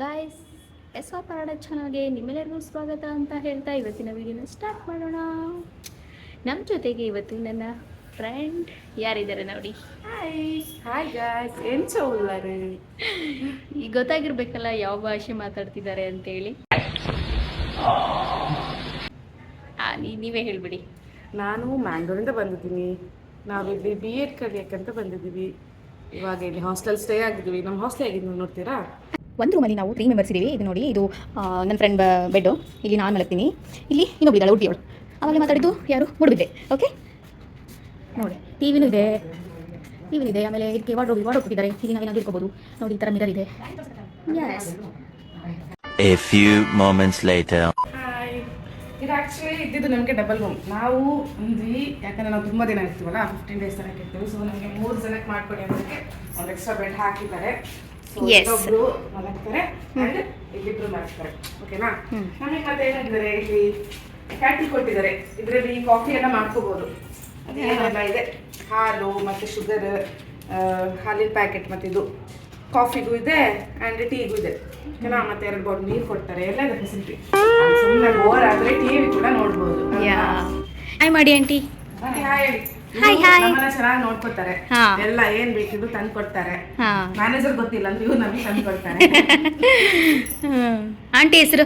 Guys, S R Kannada ಚಾನಲ್ಗೆ ನಿಮ್ಮೆಲ್ಲರಿಗೂ ಸ್ವಾಗತ ಅಂತ ಹೇಳ್ತಾ ಇವತ್ತಿನ ವಿಡಿಯೋನ ಸ್ಟಾರ್ಟ್ ಮಾಡೋಣ. ನಮ್ಮ ಜೊತೆಗೆ ಇವತ್ತು ನನ್ನ ಫ್ರೆಂಡ್ ಯಾರಿದ್ದಾರೆ ನೋಡಿ. ಹಾಯ್ ಗಾಯ್ಸ್, ಏನು ಚೌಲ್ಲಾರೆ ಈಗ ಗೊತ್ತಾಗಿರ್ಬೇಕಲ್ಲ ಯಾವ ಭಾಷೆ ಮಾತಾಡ್ತಿದ್ದಾರೆ ಅಂತೇಳಿ. ನೀವೇ ಹೇಳ್ಬಿಡಿ. ನಾನು ಮ್ಯಾಂಗ್ಳೂರಿಂದ ಬಂದಿದ್ದೀನಿ. ನಾವಿಲ್ಲಿ BEd ಕಲಿಯೋಕ್ಕಂತ ಬಂದಿದ್ದೀವಿ. ಇವಾಗ ಇಲ್ಲಿ ಹಾಸ್ಟೆಲ್ ಸ್ಟೇ ಆಗಿದ್ದೀವಿ. ನಮ್ಮ ಹಾಸ್ಟೆಲ್ ಆಗಿದ್ದು ನೋಡ್ತೀರಾ? ಒಂದು ರೂಮಲ್ಲಿ ನಾವು 3 ಮೆಂಬರ್ಸ್ ಇದ್ದೀವಿ. ಇದು ನೋಡಿ, ಇದು ನನ್ನ ಫ್ರೆಂಡ್ ಬೆಡ್ಡು. ಇಲ್ಲಿ ನಾನು ಮಲಗ್ತೀನಿ, ಇಲ್ಲಿ ಇನ್ನೊಬ್ಳಿದ್ದಾಳೆ ಉಡುಪಿಯವಳು. ಆವಾಗಲೇ ಮಾತಾಡಿದ್ದು ಯಾರು? ಮುಡುಬಿದ್ದೆ. ಓಕೆ ನೋಡಿ, ಟಿವಿನೂ ಇದೆ, ಆಮೇಲೆ ಇದಕ್ಕೆ ವಾರ್ಡ್ರೋಬ್ ಕೊಟ್ಟಿದ್ದಾರೆ. ಇಲ್ಲಿ ನಾವೇನಾದ್ರು ಇಟ್ಕೋಬೋದು ನೋಡಿ. ಈ ಥರ ಮಿರರ್ ಇದೆ. Yes. A few moments later. Hi, ಇದು ಆ್ಯಕ್ಚುಲಿ ಇದ್ದಿದ್ದು ನಮಗೆ ಡಬಲ್ ರೂಮ್. ನಾವು ಅಂದ್ವಿ, ಯಾಕಂದರೆ ನಾವು ತುಂಬ ದಿನ ಇರ್ತೀವಲ್ಲ, 15 ಡೇಸ್ ತನಕ ಇರ್ತೀವಿ. ಸೊ ನಮಗೆ 3 ಜನಕ್ಕೆ ಮಾಡ್ಕೊಡಿ ಅನ್ನೋದಕ್ಕೆ ಒಂದು ಎಕ್ಸ್ಟ್ರಾ ಬೆಡ್ ಹಾಕಿದ್ದಾರೆ. ಒಬ್ರು ಮಲಗ್ತಾರೆ ಅಂಡ್ ಇಲ್ಲಿಬ್ರು ಮಲಗ್ತಾರೆ. ಓಕೆನಾ? ನಮಗೆ ಮತ್ತೆ ಏನಾಗಿದ್ದಾರೆ, ಇಲ್ಲಿ ಕ್ಯಾಟಲ್ ಕೊಟ್ಟಿದ್ದಾರೆ. ಇದರಲ್ಲಿ ಕಾಫಿ ಎಲ್ಲ ಮಾಡ್ಕೋಬಹುದು. ಅದೇನೆಲ್ಲ ಇದೆ, ಹಾಲು ಮತ್ತೆ ಶುಗರ್, ಹಾಲಿನ ಪ್ಯಾಕೆಟ್, ಮತ್ತೆ ಇದು ಕಾಫಿಗೂ ಇದೆ ಅಂಡ್ ಟೀಗೂ ಇದೆ. ಓಕೆನಾ? ಮತ್ತೆ 2 ಬಾಟಲ್ ನೀರು ಕೊಡ್ತಾರೆ. ಎಲ್ಲ ಇದೆ ಫೆಸಿಲಿಟಿ. ಸುಮ್ಮನೆ ಬೋರ್ ಆದ್ರೆ ಟಿವಿ ಕೂಡ ನೋಡ್ಬೋದು. ಹಾಯ್ ಮಾಡಿ ಆಂಟಿ. ಹಾಯ್ ಹೇಳಿ. ನಮ್ಮನ್ನ ಚೆನ್ನಾಗಿ ನೋಡ್ಕೊತಾರೆ. ಎಲ್ಲ ಏನ್ ಬೇಕಿದ್ರು ತಂದು ಕೊಡ್ತಾರೆ. ಮ್ಯಾನೇಜರ್ ಗೊತ್ತಿಲ್ಲ ಅಂದ್ರೆ ಇವ್ರು ನಮಗೆ ತಂದು ಕೊಡ್ತಾರೆ. ಆಂಟಿ ಹೆಸರು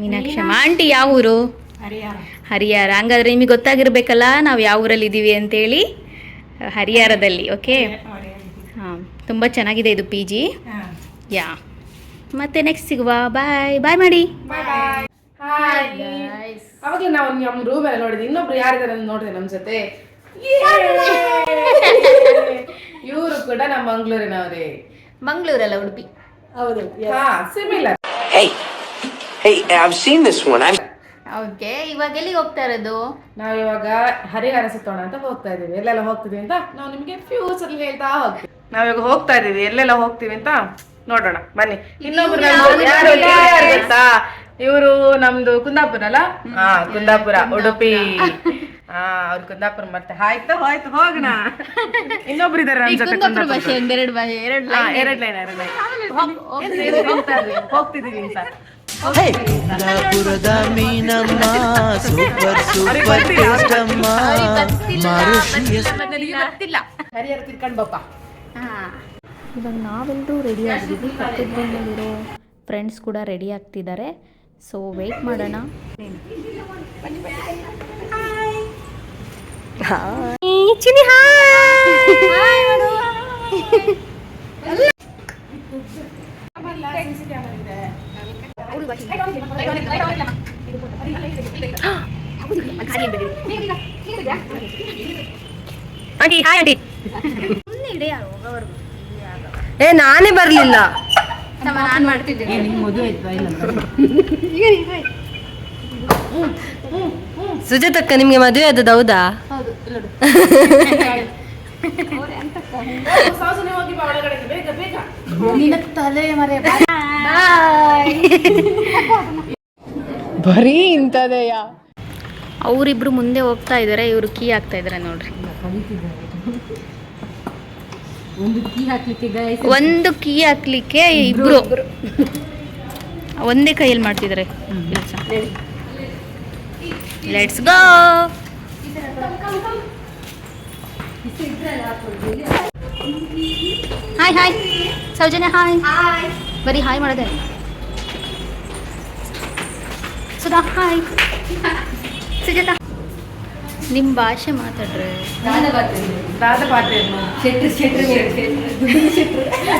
ಮೀನಾಕ್ಷಮ್ಮ. ಆಂಟಿ ಯಾವ ಊರು? ಹರಿಹರ. ಹಂಗಾದ್ರೆ ನಿಮಗೆ ಗೊತ್ತಾಗಿರ್ಬೇಕಲ್ಲ ನಾವು ಯಾವ ಊರಲ್ಲಿ ಇದ್ದೀವಿ ಅಂತೇಳಿ. ಹರಿಹರದಲ್ಲಿ. ಓಕೆ, ಹಾಂ, ತುಂಬ ಚೆನ್ನಾಗಿದೆ ಇದು PG. ಯಾ, ಮತ್ತೆ ನೆಕ್ಸ್ಟ್ ಸಿಗುವ. ಬಾಯ್ ಬಾಯ್ ಮಾಡಿ. ಅವಾಗ ನಾವು ನಮ್ಮ ರೂಮ್ ಎಲ್ಲ ನೋಡಿದ್ವಿ. ಇನ್ನೊಬ್ರು ಯಾರಿದ್ದಾರೆ ನೋಡಿದೆ ನಮ್ಮ ಜೊತೆ. ಇವರು ಕೂಡ ನಮ್ಮ ಮಂಗಳೂರಿನವರೇ. ಮಂಗಳೂರಲ್ಲ, ಉಡುಪಿ. ಹೌದು, similar. Hey, I've seen this one. Okay, ಇವಾಗ ಎಲ್ಲಿಗೆ ಹೋಗ್ತಾ ಇರೋದು? ನಾವ್ ಇವಾಗ ಹರಿಹರ ಸುತ್ತೋಣ ಅಂತ ಹೋಗ್ತಾ ಇದೀವಿ. ಎಲ್ಲೆಲ್ಲ ಹೋಗ್ತಿದೀವಿ ಅಂತ ನಾವು ನಿಮಗೆ ಫ್ಯೂಚರ್ ಹೇಳ್ತಾ ಹೋಗ್ತೀವಿ. ನಾವಿವಾಗ ಹೋಗ್ತಾ ಇದೀವಿ, ಎಲ್ಲೆಲ್ಲ ಹೋಗ್ತೀವಿ ಅಂತ ನೋಡೋಣ ಬನ್ನಿ. ಇನ್ನೊಬ್ರು ಯಾರು ಗೊತ್ತಾ? ಇವರು ನಮ್ದು ಕುಂದಾಪುರ ಅಲ್ಲ? ಕುಂದಾಪುರ, ಉಡುಪಿ. ಅವ್ರು ಕುಂದಾಪುರ. ಮತ್ತೆ ಆಯ್ತು ಹೋಗೋಣ. ಇನ್ನೊಬ್ರು ಇದಾರೆ ನಮ್ಮ ಜೊತೆ. ಕುಂದಾಪುರ ಭಾಷೆ ಒಂದೆರಡು ಎರಡ್ ಲೈನ್ ಹೋಗ್ತಿದೀವಿ ಅಂತ. ಕುಂದಾಪುರದ ಮೀನಮ್ಮ ಸೂಪರ್ ಟೇಸ್ಟ್ ಅಮ್ಮ. ಹರಿಹರ ತಿರ್ಕೊಂಡು ಬಪ್ಪ. ಇವಾಗ ನಾವೆಲ್ಲರೂ ರೆಡಿ ಆಗಿದ್ದೀವಿ. ಪಕ್ಕದ ರೂಮಲ್ಲಿರೋ ಫ್ರೆಂಡ್ಸ್ ಕೂಡ ರೆಡಿ ಆಗ್ತಿದ್ದಾರೆ. ಸೊ ವೆಯ್ಟ್ ಮಾಡೋಣ. ಚಿನಿ ಆಂಟಿ. Hi aunty. ನಾನೇ ಬರ್ಲಿಲ್ಲ. ನಾನು ಮಾಡ್ತಿದ್ದೇನೆ. ಸುಜಾತಕ್ಕ, ನಿಮ್ಗೆ ಮದುವೆ ಆದದ್ದು ಹೌದಾ? ಬರೀ ಇಂಥದೆಯಾ? ಅವರಿಬ್ರು ಮುಂದೆ ಹೋಗ್ತಾ ಇದ್ದಾರೆ, ಇವರು ಕೀ ಹಾಕ್ತಾ ಇದ್ದಾರೆ ನೋಡ್ರಿ. ಒಂದು ಕೀ ಹಾಕ್ಲಿಕ್ಕೆ ಇಬ್ರು ಒಂದೇ ಕೈಯಲ್ಲಿ ಮಾಡ್ತಿದ್ದಾರೆ ಕೆಲಸ. Let's go. Hi Soujanya. Hi. ಬರೀ ಹಾಯ್ ಮಾಡೋದೆ. ಸುಧಾ ಹಾಯ್. ಸುಜಾತ, ನಿಮ್ಮ ಭಾಷೆ ಮಾತಾಡ್ರೆ. ದಾದ ಪಾತ್ರೆ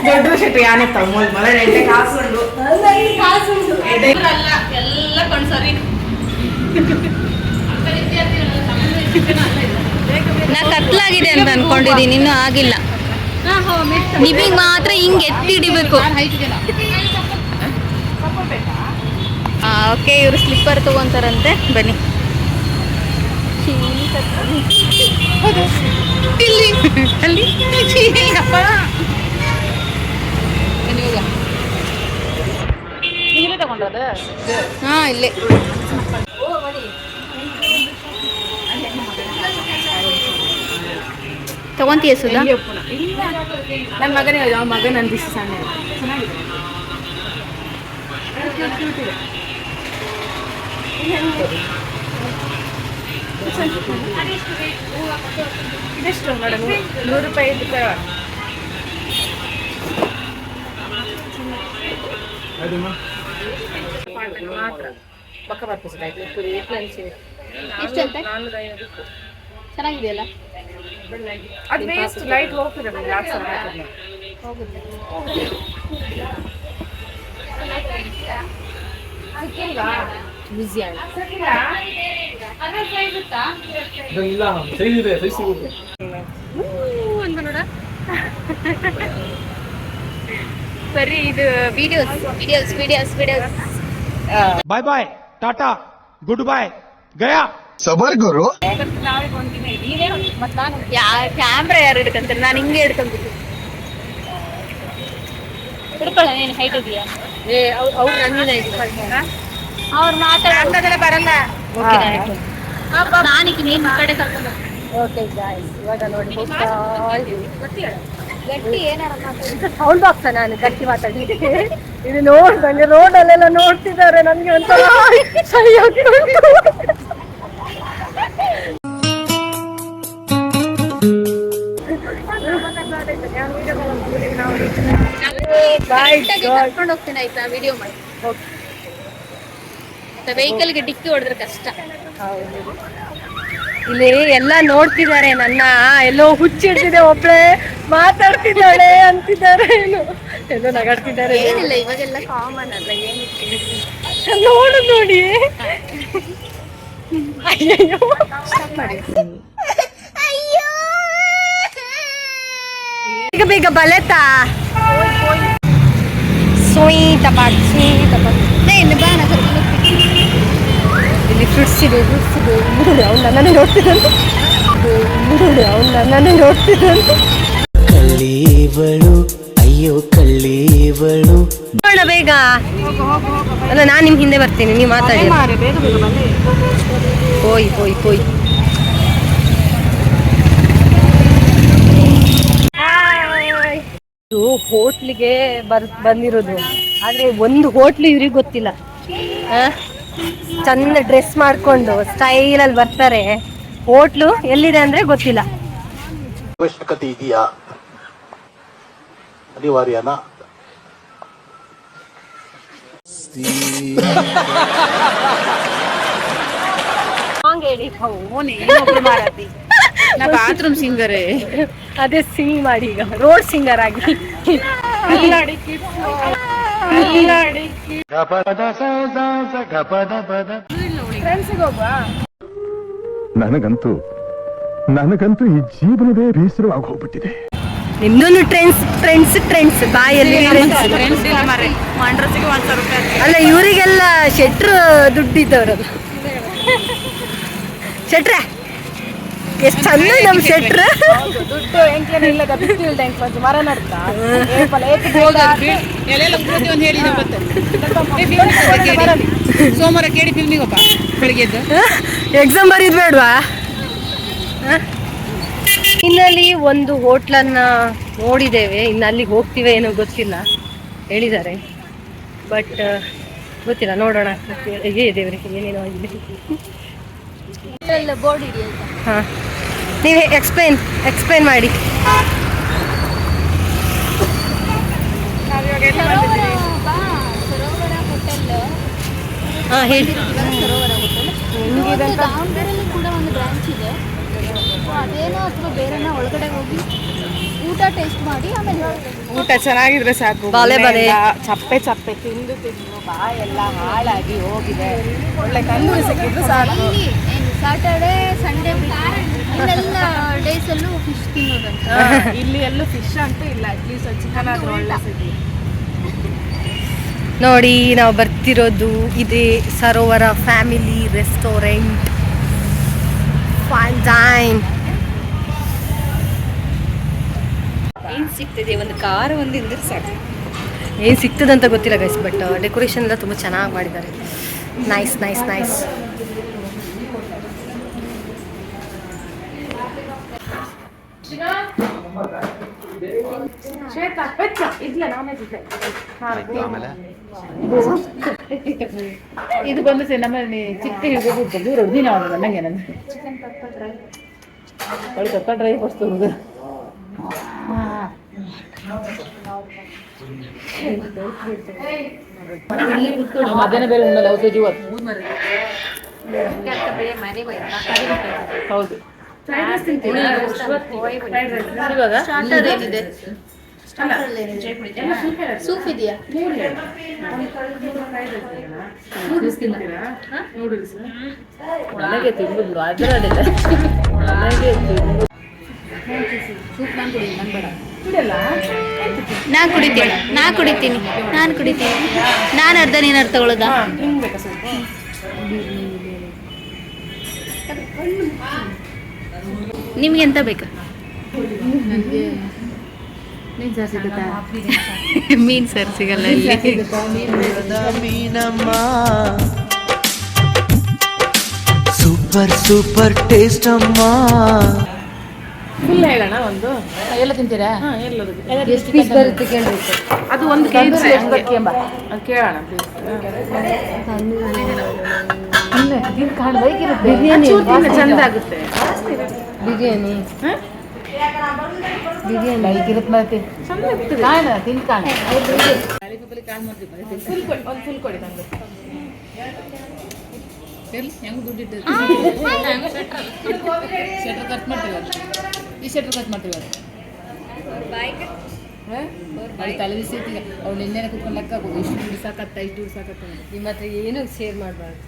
ದೊಡ್ಡ ಶೆಟ್ರು ಯಾನೆತ್ತಾವ ಮೊದಲ ಎಣ್ಣೆ ಕಾಸುಂಡು ಎಲ್ಲ ಕಣ್ಸರಿ. ನಾ ಕತ್ಲಾಗಿದೆ ಅಂತ ಅನ್ಕೊಂಡಿದ್ದೀನಿ, ಇನ್ನೂ ಆಗಿಲ್ಲ. ನಿಮಗೆ ಮಾತ್ರ ಹಿಂಗೆ ಎತ್ತಿ ಹಿಡಿಬೇಕು. ಓಕೆ, ಇವರು ಸ್ಲಿಪ್ಪರ್ ತಗೊಂತಾರಂತೆ. ಬನ್ನಿ. ಇಲ್ಲೇ ತಗೊಂತೀಯ ಸುಧಾ? ನನ್ನ ಮಗನೇ, ಮಗ ನನ್ನ ದಿವಸ ಸಣ್ಣ ಚೆನ್ನಾಗಿದೆ. ಕ್ಯೂಟ್ ಕ್ಯೂಟ್ ಇದೆ. ಇದೆಷ್ಟು ಮೇಡಮ್? 100 ರೂಪಾಯಿ ಮಾತ್ರ ಪಕ್ಕ ಬರ್ಪಿಸಿದೆ. ಎಷ್ಟು ಅಂತ? ಚೆನ್ನಾಗಿದೆಯಲ್ಲ? ಅದು ವೇಸ್ಟ್ ಲೈಟ್ ಹೋಗ್ತದೆ ಮೇಡಮ್. ಯಾಕೆ ಸರ್ ಹೋಗುತ್ತೆ. ಸರಿ, ಇದು videos videos videos videos. Bye bye tata good bye गया सबर करो. ಕ್ಯಾಮ್ರಾ ಯಾರು ಹಿಡ್ಕಂತಾರೆ? ನಾನು ಹಿಂಗೆ ಹಿಡ್ಕೊಂಡ್ಬಿಟ್ಟು ಹಿಡ್ಕೊಳ್ಳ. ನೀನು ಹೈಟ್ ಇದೆಯಾ? ಅವ್ರು ನನ್ನಿಂದ ಅವ್ರು ಮಾತಾಡೋದೆಲ್ಲ ಬರಲ್ಲ. ನಾನಿಕ್ಕೆ ನೀನು ಕಡೆ ಕರ್ಕೊಂಡು ಓಕೆ ಗಾಯ್ಸ್, ಇವಾಗ ನೋಡಿ ಗಟ್ಟಿ ಏನಾರ ಸೌಂಡ್ ಬಾಕ್ಸ ನಾನು ಗಟ್ಟಿ ಮಾತಾಡಿದ್ದೆ. ಇದು ನೋಡ್ದಂಗೆ ರೋಡಲ್ಲೆಲ್ಲ ನೋಡ್ತಿದ್ದಾರೆ, ನನ್ಗೆ ಒಂಥರ ಸರಿ ಕರ್ಕೊಂಡು ಹೋಗ್ತೀನಿ ಆಯ್ತಾ? ವಿಡಿಯೋ ಮಾಡಿ. ವೆಹಿಕಲ್ಗೆ ಡಿಕ್ಕಿ ಹೊಡೆದ್ರೆ ಕಷ್ಟ. ಇಲ್ಲಿ ಎಲ್ಲ ನೋಡ್ತಿದ್ದಾರೆ ನನ್ನ, ಎಲ್ಲೋ ಹುಚ್ಚಿಡ್ತಿದೆ, ಒಬ್ಳೆ ಮಾತಾಡ್ತಿದ್ದಾಳೆ ಅಂತಿದ್ದಾರೆ, ಎಲ್ಲೋ ನಗಾಡ್ತಿದ್ದಾರೆ. ಏನಿಲ್ಲ, ಇವಾಗೆಲ್ಲ ಕಾಮನ್ ಅಲ್ಲ, ಏನಿತ್ತು ನೋಡು ನೋಡಿ. ಅಯ್ಯಯ್ಯೋ, ಬೇಗ ಬೇಗ ಬಲೆತಾ ಸೋಯಿ ತಪಾಟ್ ಇಲ್ಲಿ ಫ್ರೂಟ್ಸ್ ಇದೆ, ಫ್ರೂಟ್ಸ್ ಇದೆ. ನೋಡಿ ಅವ್ನು ನನ್ನನ್ನೇ ನೋಡ್ತಿದ್ದಂತೆ, ನೋಡಿ ಅವ್ನು ನನ್ನನ್ನೇ ನೋಡ್ತಿದ್ದಂತೆ. ಕಳ್ಳೀವಳು ಅಯ್ಯೋ ಕಳ್ಳೀವಳು. ನೋಡ ಬೇಗ. ಅಲ್ಲ, ನಾನು ನಿಮ್ಮ ಹಿಂದೆ ಬರ್ತೀನಿ, ನೀವು ಮಾತಾಡಿ. ಹೋಯ್ ಹೋಯ್ ಹೋಯ್. ಇದು ಹೋಟ್ಲಿಗೆ ಬಂದಿರೋದು, ಆದ್ರೆ ಒಂದು ಹೋಟ್ಲು ಇವ್ರಿಗೆ ಗೊತ್ತಿಲ್ಲ. ಚಂದ ಡ್ರೆಸ್ ಮಾಡ್ಕೊಂಡು ಸ್ಟೈಲಲ್ಲಿ ಬರ್ತಾರೆ. ಹೋಟ್ಲು ಎಲ್ಲಿದೆ ಅಂದ್ರೆ ಗೊತ್ತಿಲ್ಲ. ಅವಶ್ಯಕತೆ ಇದೆಯಾ? ಅನಿವಾರ್ಯನಾ? ಸಾಂಗ್ ಹೇಳಿ. ಬಾತ್ರೂಮ್ ಸಿಂಗರೇ. ಅದೇ ಸಿಂಗ್ ಮಾಡಿ ಈಗ, ರೋಡ್ ಸಿಂಗರ್ ಆಗಿ. ನನಗಂತೂ ಈ ಜೀವನವೇ ಬೇಸರವಾಗಿ ಹೋಗ್ಬಿಟ್ಟಿದೆ. ನಿಮ್ದೊಂದು ಟ್ರೆಂಡ್ಸ್ ಬಾಯಲ್ಲಿ ಅಲ್ಲ, ಇವರಿಗೆಲ್ಲ ಶೆಟ್ರು ದುಡ್ಡಿದ್ದವ್ರದು. ಶೆಟ್ರೆ ಎಷ್ಟು ಚಂದ ನಮ್ ಶೆಟ್ರ. ದುಡ್ಡು ಎಂಕ್ಲೇನ ಇಲ್ಲದ ಬಿಟ್ಟು ಇಲ್ದ ಎಂಕ್ ಬಂದು ಮರ ನಡ್ತಾ ಸೋಮವಾರ ಕೇಳಿ ಫಿಲ್ಮಿಗೊಬ್ಬ ಬೆಳಿಗ್ಗೆ ಎಕ್ಸಾಮ್ ಬರೀದ್ ಬೇಡ್ವಾ? ಇನ್ನಲ್ಲಿ ಒಂದು ಹೋಟ್ಲನ್ನ ನೋಡಿದ್ದೇವೆ, ಇನ್ನು ಅಲ್ಲಿಗೆ ಹೋಗ್ತೀವಿ ಏನೋ ಗೊತ್ತಿಲ್ಲ, ಹೇಳಿದ್ದಾರೆ. ಬಟ್ ಗೊತ್ತಿಲ್ಲ, ನೋಡೋಣ. ದೇವರಿಗೆ ಏನೇನೋ ಆಗಿದೆ. ಬೋರ್ಡ್ ಇದೆಯಾ? ಹಾಂ, ನೀವು ಎಕ್ಸ್ಪ್ಲೇನ್ ಮಾಡಿ. ಸರೋವರ ಹೋಟೆಲ್. ಹಾಂ, ಹೇಳಿ. ಸರೋವರ ಹೋಟೆಲ್ ದಾವಣಗೆರೆಯಲ್ಲಿ ಕೂಡ ಒಂದು ಬ್ರಾಂಚ್ ಇದೆ. ಅದೇನೋ ಅಥವಾ ಬೇರೆನೋ ಒಳಗಡೆ ಹೋಗಿ ಊಟ ಟೇಸ್ಟ್ ಮಾಡಿ ಆಮೇಲೆ ಊಟ ಚೆನ್ನಾಗಿದ್ರೆ ಸಾಕು. ಬಾಳೆ ಬಾಳೆ ಚಪ್ಪೆ ತಿಂದು ಬಾಯೆಲ್ಲ ಹಾಳಾಗಿ ಹೋಗಿದೆ. ಒಳ್ಳೆ ತಂದೂರಿ ಸಿಕ್ಕಿದ್ರು ಸಾಕು. ಏನು ಸ್ಯಾಟರ್ಡೆ ಸಂಡೇ ಇಲ್ಲೆಲ್ಲ ಡೇಸಲ್ಲೂ ಫಿಶ್ ತಿನ್ನೋದಂತ. ಇಲ್ಲಿ ಎಲ್ಲೂ ಫಿಶ್ ಅಂತೂ ಇಲ್ಲ, ಅಟ್ಲೀಸ್ಟ್ ಚಿಕನ್ ಆದ್ರೂ ಒಳ್ಳೆ ಸಿಗಲಿ. ನೋಡಿ, ನಾವು ಬರ್ತಿರೋದು ಇದೆ ಸರೋವರ ಫ್ಯಾಮಿಲಿ ರೆಸ್ಟೋರೆಂಟ್. Fine time. ಏನು ಸಿಗ್ತದೆ? ಒಂದು ಕಾರ್ ಒಂದು ಇಂದ್ರೆ ಸಾಕು. ಏನು ಸಿಗ್ತದಂತ ಗೊತ್ತಿಲ್ಲ ಗೈಸ್, ಬಟ್ ಡೆಕೋರೇಷನ್ ಎಲ್ಲ ತುಂಬ ಚೆನ್ನಾಗಿ ಮಾಡಿದ್ದಾರೆ. Nice nice nice. ಶ್ವೇತಾ ಪೆಚ್ಚ ಇದ್ಲ ನಾನೇ ಇದ್ಲೆ. ಆಮೇಲೆ ಇದು ಬಂದು ಸರ್ ನಮ್ಮ ಚಿಕ್ಕ ಹಿಡಿದು ದೂರ ದಿನ ಆಡೋದು ನನಗೆ ನನ್ನ ಪೆಪ್ಪರ್ ಡ್ರೈ ವಸ್ತು ಹುಡುಗ ಮಧ್ಯಾಹ್ನ ಬೇರೆ ಉಣ್ಣಲ್ಲ ಹೌದು ಜೀವತ್ತು ಹೌದು ಸೂಪ್ ಇದೆಯಾ? ಒಳಗೆ ತಿಂದು ಅದರಡಿಲ್ಲ ಒಳಗೆ ತಿಂದು ಸೂಪ್ ನಾನು ಕುಡಿ ನಾನು ಬೇಡ ನಾನು ಕುಡಿತೀನಿ ನಾನು ಅರ್ಧ ನೀನು ಅರ್ಧ ತಗೊಳ್ಳೋದಾ? ಹಿಂಗ್ ಬೇಕಾ ಸ್ವಲ್ಪ? ನಿಮ್ಗೆ ಎಂತ ಬೇಕಾ? ಮೀನು ಸಾರು ಸಿಗುತ್ತಾ? ಮೀನು ಸಾರು ಸಿಗಲ್ಲ ಇಲ್ಲಿ. ಮೀನಮ್ಮ ಸೂಪರ್ ಸೂಪರ್ ಟೇಸ್ಟ್ ಅಮ್ಮ. ಫುಲ್ ಹೇಳೋಣ ಒಂದು. ಎಲ್ಲ ತಿಂತೀರಾ? ಎಲ್ಲದಕ್ಕೆ ಎಷ್ಟು ಪೀಸ್ ಬರುತ್ತೆ ಕೇಳಿ. ಅದು ಒಂದು ತಂದ್ರೆ ಕೆಜಿ ಎಷ್ಟು ಬರುತ್ತೆ ಎಂಬ? ಅದು ಕೇಳೋಣ ಬಿರಿಯಾನಿ ಚಂದ ಆಗುತ್ತೆ. ಬಿರಿಯಾನಿ ಬಿರಿಯಾನಿ ಬೈಕಿರುತ್ತೆ ಮತ್ತೆ ಕಾಣ ತಿಂದು ಕಾಣ ಒಂದು ಫುಲ್ ಕೊಡಿ ನಂಗೆ. ಹೆಂಗೆ ದುಡ್ಡಿಟ್ಟು ಶೆಟ್ರ್ ಖರ್ಚು ಮಾಡ್ತೀವಿ ಈ ಶೆಟ್ರ್ ಖರ್ಚು ಮಾಡ್ತೀವಿ ಅದು ತಲೆ ಬಿಸಿ ಐತಿಲ್ಲ ಅವ್ಳು ನಿನ್ನೆ ಕುತ್ಕೊಂಡು ಲೆಕ್ಕ ಹಾಕೋದು ಇಷ್ಟು ದುಡ್ಡು ಸಾಕತ್ತ ಇಷ್ಟು ದುಡ್ಡು ಸಾಕತ್ತ ನಿಮ್ಮ ಹತ್ರ ಏನೂ ಶೇರ್ ಮಾಡಬಾರ್ದು.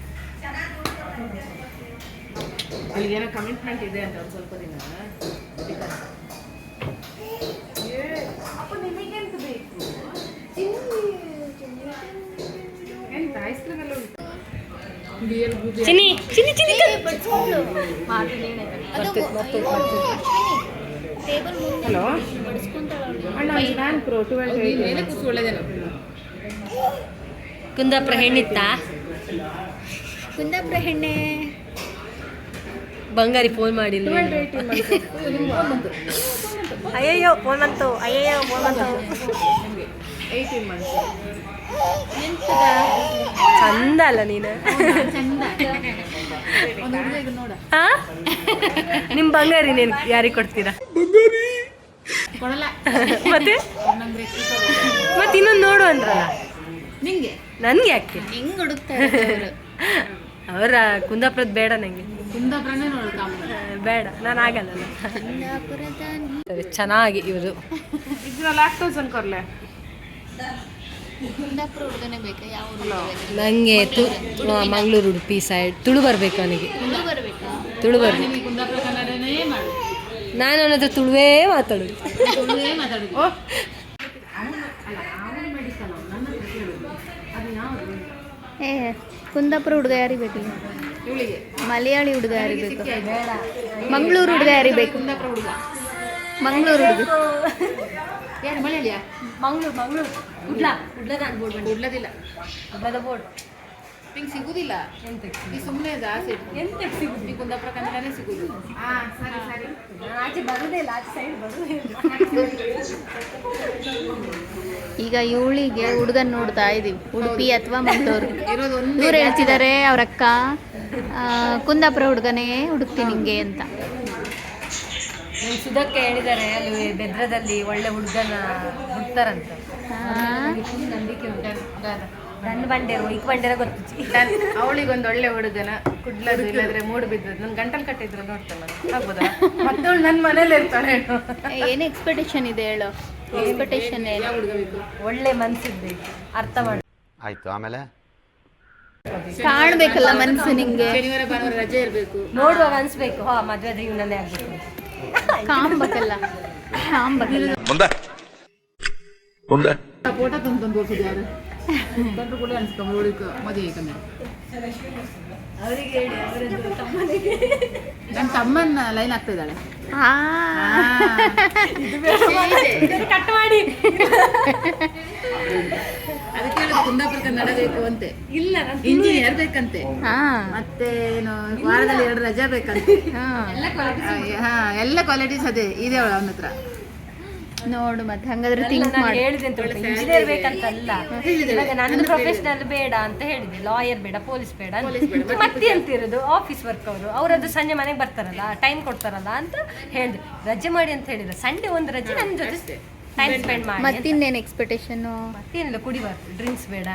ಅಲ್ಲಿ ಏನೋ ಕಮಿಟ್ಮೆಂಟ್ ಇದೆ ಅಂತ ಒಂದು ಸ್ವಲ್ಪ ದಿನ. ನಿಮಗೆಂತ ಬೇಕು? ಎಂತ ಐಸ್ ಕ್ರೀಮ್ ಎಲ್ಲ ಉಂಟು? ಚಿನಿ ಚಿನಿ ಚಿನಿ ಹಲೋ ಅಣ್ಣ ನಾನು ಪ್ರೋ 12 ಏನೇ ಕೂಸು ಒಳ್ಳೆದೇನು ಕುಂದಾಪುರ ಹೆಣ್ಣಿತ್ತಾ? ಕುಂದಾಪುರ ಹೆಣ್ಣೆ ಬಂಗಾರಿ ಫೋನ್ ಮಾಡಿಲ್ಲ. ಅಯ್ಯಯ್ಯೋ ಫೋನ್ ಬಂತು, ಅಯ್ಯಯ್ಯೋ ಫೋನ್ ಬಂತು. 18 ಮಂತ್ಸ್. ಚಂದ ಅಲ್ಲ ನೀನು? ಹಾ ನಿಮ್ಮ ಬಂಗಾರಿ ನೀನು ಯಾರಿಗೆ ಕೊಡ್ತೀರಾ? ಮತ್ತೆ ಮತ್ತೆ ಇನ್ನೊಂದು ನೋಡು ಅಂದ್ರಲ್ಲ ನಿಂಗೆ ನನ್ಗೆ ಯಾಕೆ? ಹೆಂಗ್ ಹುಡುಕ್ತಾರೆ ಅವರ ಕುಂದಾಪುರದ ಬೇಡ ನಂಗೆ. ಕುಂದಾಪುರನೇ ನೋಡು ಬೇಡ ನಾನು ಆಗಲ್ಲ. ಚೆನ್ನಾಗಿ ಇವರು ಇದನ್ನ ಲ್ಯಾಕ್ಟೋಸ್ ಅನ್ಕೊರ್ಲೆ. ಕುಂದಾಪುರ ಹುಡುಗನೇ ಬೇಕಾ? ಯಾವ ನನಗೆ ಮಂಗಳೂರು ಉಡುಪಿ ಸೈಡ್ ತುಳು ಬರಬೇಕು ಅವನಿಗೆ. ಬರ್ಬೇಕಾ? ತುಳು ಬರಬೇಕು. ಕುಂದಾಪುರ ಕನ್ನಡನೇ ಮಾಡು ನಾನು ಅವನ ಹತ್ರ ತುಳುವೇ ಮಾತಾಡೋದು. ತುಳುವೇ ಮಾತಾಡುದು ಏ ಕುಂದಾಪುರ ಹುಡುಗ ಯಾರಿಗೆ ಬೇಕು? ಮಲಯಾಳಿ ಹುಡುಗ ಯಾರಿಗೆ ಬೇಕು? ಮಂಗಳೂರು ಹುಡುಗ ಯಾರಿಗೆ ಬೇಕು? ಮಂಗಳೂರು ಹುಡುಗ ಯಾರು ಮಳೆಯಲ್ಲಿಯಾ? ಮಂಗಳೂರು ಉಡ್ಲದಿಲ್ಲ ಬೋರ್ಡ್ ನಿಂಗೆ ಸಿಗುದಿಲ್ಲ. ಈ ಸುಮ್ಮನೆ ಆಸೆ ಈ ಕುಂದಾಪುರ ಕನ್ನಡನೇ ಸಿಗುದು. ಆಚೆ ಬರುದೇ ಇಲ್ಲ, ಆಚೆ ಸೈಡ್ ಬರುದೇ ಇಲ್ಲ. ಈಗ ಇವಳಿಗೆ ಹುಡುಗನ್ ನೋಡ್ತಾ ಇದೀವಿ, ಉಡುಪಿ ಅಥವಾ ಮಂಗಳೂರು. ಇರೋದು ಇವ್ರು ಹೇಳ್ತಿದ್ದಾರೆ ಅವ್ರ ಅಕ್ಕ ಕುಂದಾಪುರ ಹುಡುಗನೇ ಹುಡುಕ್ತೀನಿ ನಿಂಗೆ ಅಂತ. ನಮ್ಮ ಸುಧಕ್ಕೆ ಹೇಳಿದ್ದಾರೆ ಅಲ್ಲಿ ಬೆದ್ರದಲ್ಲಿ ಒಳ್ಳೆ ಹುಡುಗನ ಹುಡ್ತಾರಂತ. ನಂಬಿಕೆ ಉಂಟು. ನನ್ನ ಬಂಡೇರು ಇಕ್ ಬಂಡೇರ ಗೊತ್ತಿಚ್ಚಿ ಅವಳಿಗೊಂದು ಒಳ್ಳೆ ಹುಡುಗನ ಕುಡ್ಲದು ಇಲ್ಲದ್ರೆ ಮೂಡು ಬಿದ್ದದ್ದು ನನ್ನ ಗಂಟಲು ಕಟ್ಟಿದ್ರು ನೋಡ್ತಾಳೆ ಆಗ್ಬೋದಾ? ಮತ್ತವಳು ನನ್ನ ಮನೇಲಿ ಇರ್ತಾಳೆ. ಏನು ಎಕ್ಸ್ಪೆಕ್ಟೇಷನ್ ಇದೆ ಹೇಳು? ಎಕ್ಸ್ಪೆಕ್ಟೇಷನ್ ಏನು? ಒಳ್ಳೆ ಮನ್ಸಿರ್ಬೇಕು, ಅರ್ಥ ಮಾಡಿ. ಆಯ್ತು ಆಮೇಲೆ ಕಾಣ್ಬೇಕಲ್ಲ ಮನ್ಸು ನಿಂಗೆ. ಶನಿವಾರ ಭಾನುವಾರ ರಜೆ ಇರಬೇಕು. ನೋಡುವಾಗ ಅನ್ಸ್ಬೇಕು ಹಾ ಮದುವೆ ಆದ್ರೆ ಇವನನ್ನೇ ಆಗ್ಬೇಕು. ಕಾಣ್ಬೇಕಲ್ಲ, ಕಾಣ್ಬೇಕಲ್ಲ. ಫೋಟೋ ತಂದು ತೋರಿಸಿದ್ರು ಯಾರು ಕಂಡ್ರು ಕೂಡ ಅನ್ಸ್ಕೊಂಡು ಹುಡುಗ ಮದುವೆ ಕಮ್ಮಿ. ನನ್ನ ತಮ್ಮನ ಲೈನ್ ಆಗ್ತಾ ಇದ್ದಾಳೆ. ಕಟ್ ಮಾಡಿ ಅದಕ್ಕೆ ಹೇಳೋದು ಕುಂದಾಪುರ ಕನ್ನಡ ಬೇಕು ಅಂತೆ. ಇಲ್ಲ ಇಂಜಿನಿಯರ್ ಬೇಕಂತೆ. ಮತ್ತೆ ಏನು ವಾರದಲ್ಲಿ 2 ರಜೆ ಬೇಕಂತೆ. ಎಲ್ಲ ಕ್ವಾಲಿಟೀಸ್ ಅದೇ ಇದೆ ಅವಳ ಅವನ ಹತ್ರ. ನೋಡು ಮತ್ತೆ ಹಂಗಾದ್ರೆ ಥಿಂಕ್ ಮಾಡಿ. ಹೇಳಿದೆ ಅಂತ ಇಂಜಿನಿಯರ್ ಬೇಕಂತಲ್ಲ, ಇವಾಗ ನನ್ನ ಪ್ರೊಫೆಷನಲ್ ಬೇಡ ಅಂತ ಹೇಳಿದೆ, ಲಾಯರ್ ಬೇಡ, ಪೊಲೀಸ್ ಬೇಡ, ಮತ್ತೆ ಎಂತಿರೋದು ಆಫೀಸ್ ವರ್ಕ್ ಅವರದ್ದು ಸಂಜೆ ಮನೆಗೆ ಬರ್ತಾರಲ್ಲ, ಟೈಮ್ ಕೊಡ್ತಾರಲ್ಲ ಅಂತ ಹೇಳಿದೆ. ರಜೆ ಮಾಡಿ ಅಂತ ಹೇಳಿದ್ರೆ ಸಂಡೇ ಒಂದು ರಜೆ ನನ್ನ ಜೊತೆ ಟೈಮ್ ಸ್ಪೆಂಡ್ ಮಾಡಿ. ಮತ್ತಿನ್ನೇನು ಎಕ್ಸ್ಪೆಕ್ಟೇಷನ್? ಮತ್ತೇನಿಲ್ಲ, ಕುಡಿಬಾರ್ದು, ಡ್ರಿಂಕ್ಸ್ ಬೇಡ,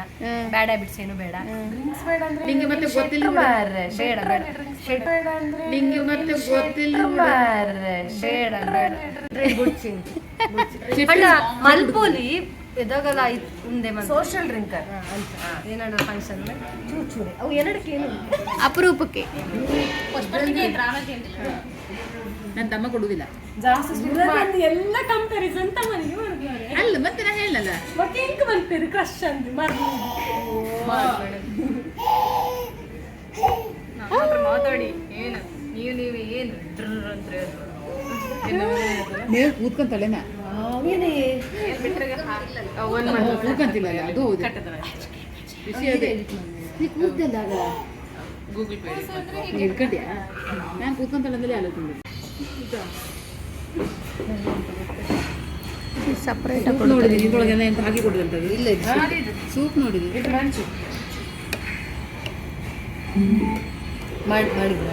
ಬ್ಯಾಡ್ ಹ್ಯಾಬಿಟ್ಸ್ ಏನು ಬೇಡ. ಡ್ರಿಂಕ್ಸ್ ಬೇಡ ಅಂದ್ರೆ ನಿಂಗೆ ಮತ್ತೆ ಗೊತ್ತಿಲ್ಲ ಮಾರ್ರೆ, ಬೇಡ ಬೇಡ ಬೇಡ ಅಂದ್ರೆ ನಿಂಗೆ ಮತ್ತೆ ಗೊತ್ತಿಲ್ಲ ಮಾರ್ರೆ, ಬೇಡ ಬೇಡ ಬುಡ್ಚಿ ಅಣ್ಣ ಮಲ್ಪೋಲಿ ಎದಾಗಲ್ಲ ಮುಂದೆ ಸೋಷಿಯಲ್ ಡ್ರಿಂಕರ್ ಅಂತ ಏನಾದ್ರು ಫಂಕ್ಷನ್ ಚೂಚೂರಿ ಅವು ಎರಡಕ್ಕೆ ಏನು ಅಪರೂಪಕ್ಕೆ ನನ್ನ ತಮ್ಮ ಕೊಡುದಿಲ್ಲ ಜಾಸ್ತಿ ಎಲ್ಲ ಕಂಪ್ಯಾರಿಸನ್ ತಮ್ಮನಿಗೆ ಮಾಡ್ತಾರೆ. ಅಲ್ಲ ಮತ್ತೆ ನಾ ಹೇಳಲ್ಲ ಮತ್ತೆ ಹೆಂಗ್ ಬರ್ತೀರಿ ಕ್ರಶ್ ಅಂತ ಮಾತಾಡಿ ಏನು ನೀವು ಏನು ಅಂತ ನೀವು ಕೂತ್ಕೊಂತಳೆನಾ ಕೂತ್ಕೊಂತಿಲ್ಲ ಅದು ಹೌದು ವಿಷಯ ಅದೇ ನೀ ಕೂತ್ದಲ್ಲ ಆಗ ಗೂಗಲ್ ಪೇ ಹಿಡ್ಕೊಂಡ್ಯಾ ನಾನು ಕೂತ್ಕೊಂತಲ್ಲ ಅಂದ್ರೆ ಆಲೋಚನೆ ಸಪ್ರೇಟ್ ನೋಡಿದ್ರಿ ಇದ್ರೊಳಗೆಲ್ಲ ಎಂತ ಹಾಕಿ ಕೊಡುದಂತದ್ದು ಇಲ್ಲ ಸೂಪ್ ನೋಡಿದ್ರಿ ಮಾಡಿದ್ರ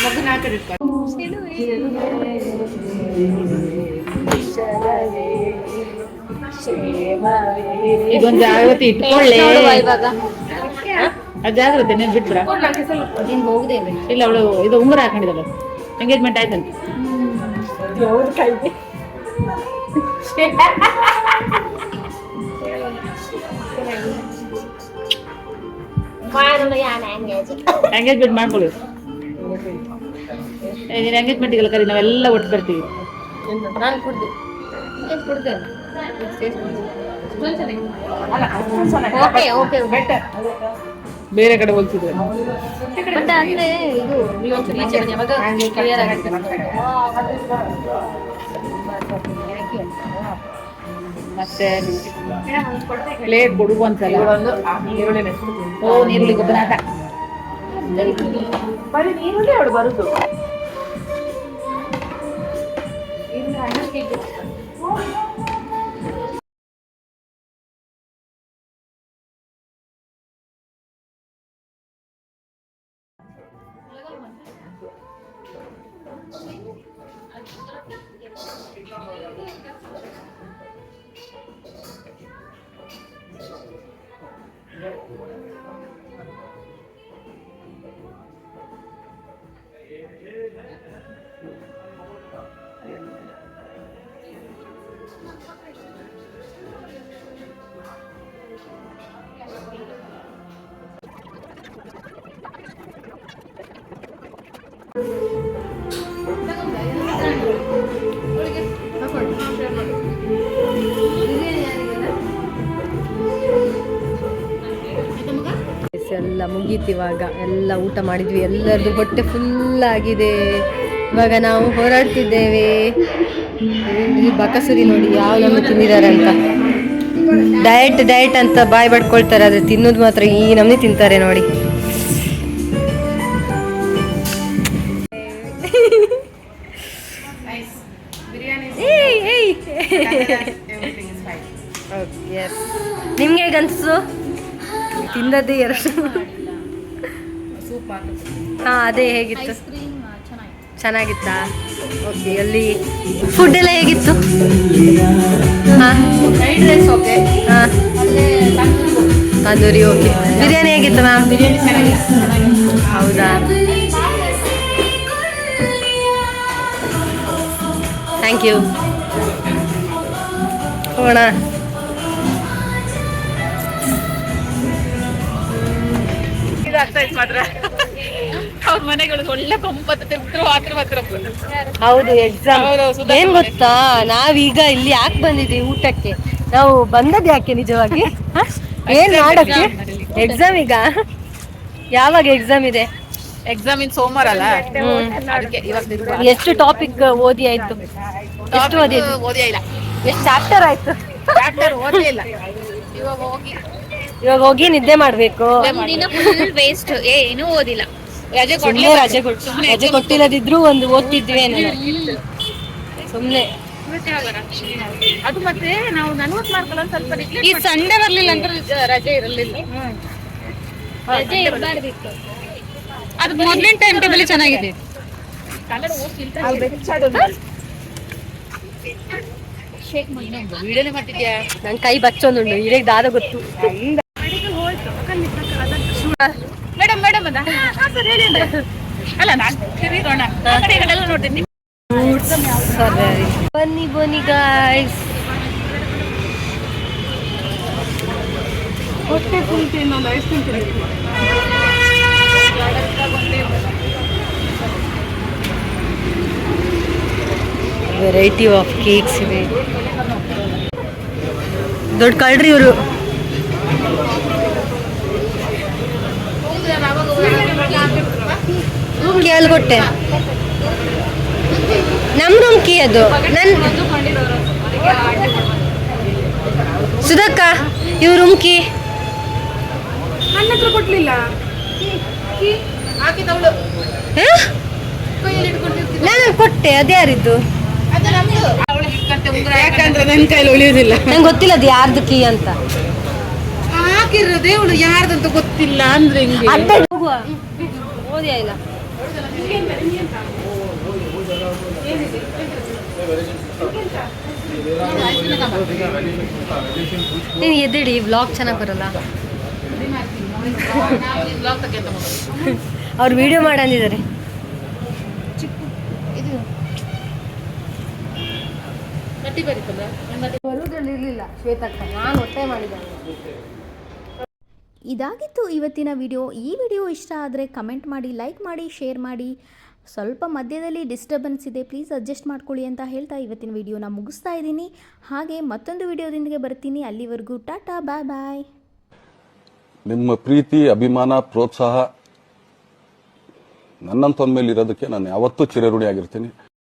ಮಗನ ಆ ಕಡೆ ಇಟ್ಕೊಂಡು ಇದೊಂದು ಜಾಗ್ರತೆ ಇಟ್ಕೊಳ್ಳಿ ಇವಾಗ ಅದು ಜಾಗ್ರತೆ ನೀನು ಬಿಟ್ಬಿಡ ಇಲ್ಲ ಅವಳು ಇದು ಉಂಗುರ ಹಾಕೊಂಡಿದ್ದಲ್ಲ ಎಂಗೇಜ್ಮೆಂಟ್ ಆಯ್ತಂತೆ ಎಂಗೇಜ್ಮೆಂಟ್ ಮಾಡ್ಕೊಳ್ಳಿ. ನೀನು ಎಂಗೇಜ್ಮೆಂಟಿಗೆಲ್ಲ ಕರಿ, ನಾವೆಲ್ಲ ಒಟ್ಟು ಬರ್ತೀವಿ. ನಾನು ಕುಡ್ದೆ ಓಕೆ ಓಕೆ ಬೇರೆ ಕಡೆ ಹೋಲ್ಸಿದ್ರೆ ಮತ್ತೆ ಅಂದ್ರೆ ಇದು ನೀವೊಂದು ಈಚೆ ಬನ್ನಿ, ಅವಾಗ ಕ್ಲಿಯರ್ ಆಗುತ್ತೆ. ಮತ್ತೆ ಪ್ಲೇಟ್ ಕೊಡು ಒಂದ್ಸಲ. ಓ ನೀರುಳ್ಳಿ ಗೊಬ್ಬರ ಹಾಕ ಬರೀ ನೀರುಳ್ಳಿ ಅವಳು ಬರುದು. ಎಲ್ಲ ಮುಗೀತು. ಇವಾಗ ಎಲ್ಲ ಊಟ ಮಾಡಿದ್ವಿ, ಎಲ್ಲರದ್ದು ಹೊಟ್ಟೆ ಫುಲ್ ಆಗಿದೆ. ಇವಾಗ ನಾವು ಹೊರಡ್ತಿದ್ದೇವೆ. ಬಕಸುರಿ ನೋಡಿ ಯಾವ ನಮ್ಮ ತಿಂದಿದ್ದಾರೆ ಅಂತ. ಡಯಟ್ ಅಂತ ಬಾಯ್ ಬಡ್ಕೊಳ್ತಾರೆ, ಆದರೆ ತಿನ್ನೋದು ಮಾತ್ರ ಈ ನಮ್ನಿ ತಿಂತಾರೆ ನೋಡಿ. ನಿಮ್ಗೆ ಹೇಗನ್ಸು? ತಿಂದದ್ದೇ ಎರಡು ಹಾಂ, ಅದೇ ಹೇಗಿತ್ತು? ಚೆನ್ನಾಗಿತ್ತಾ? ಓಕೆ. ಅಲ್ಲಿ ಫುಡ್ ಎಲ್ಲ ಹೇಗಿತ್ತು? ಹಾಂ, ಫ್ರೈಡ್ ರೈಸ್ ಓಕೆ. ಹಾಂ, ತಂದೂರಿ ಓಕೆ. ಬಿರಿಯಾನಿ ಹೇಗಿತ್ತು ಮ್ಯಾಮ್? ಬಿರಿಯಾನಿ ಚೆನ್ನಾಗಿತ್ತು. ಹೌದಾ? Thank you. ಹೋಗೋಣ. ಅವ್ರ ಮನೆಗಳಿಗೆ ಒಳ್ಳೆ ಕೊಂಪತ್ತು ತಿರ್ಗಿದ್ರು ಹತ್ರ ಹೌದು, ಎಕ್ಸಾಮ್ ಏನ್ ಗೊತ್ತಾ, ನಾವೀಗ ಇಲ್ಲಿ ಯಾಕೆ ಬಂದಿದ್ದೀವಿ ಊಟಕ್ಕೆ? ನಾವು ಬಂದದ್ದು ಯಾಕೆ ನಿಜವಾಗಿ? ಏನ್ ಮಾಡಕ್ಕೆ? ಎಕ್ಸಾಮ್ ಈಗ ಯಾವಾಗ ಎಕ್ಸಾಮ್ ಇದೆ? ಎಕ್ಸಾಮ್ ಇನ್ ಸೋಮವಾರ ಅಲ್ಲ, ಅದಕ್ಕೆ ಇವಾಗ ಎಷ್ಟು ಟಾಪಿಕ್ ಓದಿ ಆಯ್ತು? ಎಷ್ಟು ಓದಿ ಇಲ್ಲ, ಎಷ್ಟು ಚಾಪ್ಟರ್ ಆಯ್ತು? ಓದಲೇ ಇಲ್ಲ. ಇವಾಗ ಹೋಗಿ ನಿದ್ದೆ ಮಾಡ್ಬೇಕು. ವೇಸ್ಟ್, ಏನೂ ಓದಿಲ್ಲ. ರಜೆ ಕೊಟ್ಟಿಲ್ಲದಿದ್ರು ಒಂದು ಓದ್ತಿದ್ವಿ. ಸುಮ್ನೆ ಅದು ಮತ್ತೆ ನಾವು ನನ್ವತ್ ಮಾಡ್ಕೊಳ್ಳೋ ಸ್ವಲ್ಪ ಈ ಸಂಡೇ ಬರ್ಲಿಲ್ಲ ಅಂದ್ರೆ ರಜೆ ಇರಲಿಲ್ಲ. ರಜೆ ಇರಬಾರ್ದಿತ್ತು. ಅದು ಮೊದಲಿನ ಟೈಮ್ ಟೇಬಲ್ ಚೆನ್ನಾಗಿದೆ. ವಿಡಿಯೋನೇ ಮಾಡ್ತಿದ್ಯಾ? ನನ್ ಕೈ ಬಚ್ಚೊಂದುಂಡು ಈಗ ದಾದ ಗೊತ್ತು. ಮೇಡಮ್ ಮೇಡಮ್ ಅದ ಸರ್ ಹೇಳಿ ಅಲ್ಲ ನಾನು ತಿರುಗೋಣ ಆ ಕಡೆ ಈ ಕಡೆ ಎಲ್ಲ ನೋಡ್ತೀನಿ. ಬನ್ನಿ ಬನ್ನಿ ಗಾಯ್ಸ್. ಹೊಟ್ಟೆ ಕುಂತಿ ಇನ್ನೊಂದು ಐಸ್ ಕ್ರೀಮ್ ತಿನ್ನಬೇಕು. ವೆರೈಟಿ ಆಫ್ ಕೇಕ್ಸ್ ಇವೆ. ದೊಡ್ಡ ಕಳ್ರಿ ಇವರು. ಕೇಳ್ ಕೊಟ್ಟೆ ನಮ್ ರೂಮ್ ಕೀ ಅದು. ನನ್ ಸುಧಕ್ಕ ಇವ್ ರೂಮ್ ಕೀ ನನ್ನ ಹತ್ರ ಕೊಡ್ಲಿಲ್ಲ. ನಾನು ಕೊಟ್ಟೆ. ಅದ್ಯಾರಿದ್ದು ಯಾಕಂದ್ರೆ ನನ್ನ ಕೈಲಿ ಉಳಿಯುವುದಿಲ್ಲ. ನಂಗೆ ಗೊತ್ತಿಲ್ಲ ಅದು ಯಾರ್ದು ಕೀ ಅಂತ. ಹಾಕಿರೋದೇ ಅವಳು ಯಾರ್ದಂತ ಗೊತ್ತಿಲ್ಲ ಅಂದ್ರೆ ಹಿಂಗೆ. ಹೋಗುವ ಓದಿಯಾ ಇಲ್ಲ. ನೀನು ಎದ್ದೇಳಿ ವ್ಲಾಗ್ ಚೆನ್ನಾಗಿ ಬರಲ್ಲ. ಅವ್ರು ವಿಡಿಯೋ ಮಾಡಂದಿದ್ದಾರೆ. ಬರುವುದ್ರಲ್ಲಿ ಇರಲಿಲ್ಲ ಶ್ವೇತಕ್ಕ. ನಾನು ಒತ್ತಾಯ ಮಾಡಿದ್ದೆ. ಇದಾಗಿತ್ತು ಇವತ್ತಿನ ವಿಡಿಯೋ. ಈ ವಿಡಿಯೋ ಇಷ್ಟ ಆದರೆ ಕಮೆಂಟ್ ಮಾಡಿ, ಲೈಕ್ ಮಾಡಿ, ಶೇರ್ ಮಾಡಿ. ಸ್ವಲ್ಪ ಮಧ್ಯದಲ್ಲಿ ಡಿಸ್ಟರ್ಬೆನ್ಸ್ ಇದೆ, ಪ್ಲೀಸ್ ಅಡ್ಜಸ್ಟ್ ಮಾಡ್ಕೊಳ್ಳಿ ಅಂತ ಹೇಳ್ತಾ ಇವತ್ತಿನ ವಿಡಿಯೋನ ಮುಗಿಸ್ತಾ ಇದ್ದೀನಿ. ಹಾಗೆ ಮತ್ತೊಂದು ವಿಡಿಯೋದೊಂದಿಗೆ ಬರ್ತೀನಿ. ಅಲ್ಲಿವರೆಗೂ ಟಾಟಾ, ಬಾಯ್ ಬಾಯ್. ನಿಮ್ಮ ಪ್ರೀತಿ, ಅಭಿಮಾನ, ಪ್ರೋತ್ಸಾಹ ನನ್ನಂತೊಂದ ಮೇಲೆ ಇರೋದಕ್ಕೆ ನಾನು ಯಾವತ್ತೂ ಚಿರಋಣಿಯಾಗಿರ್ತೀನಿ.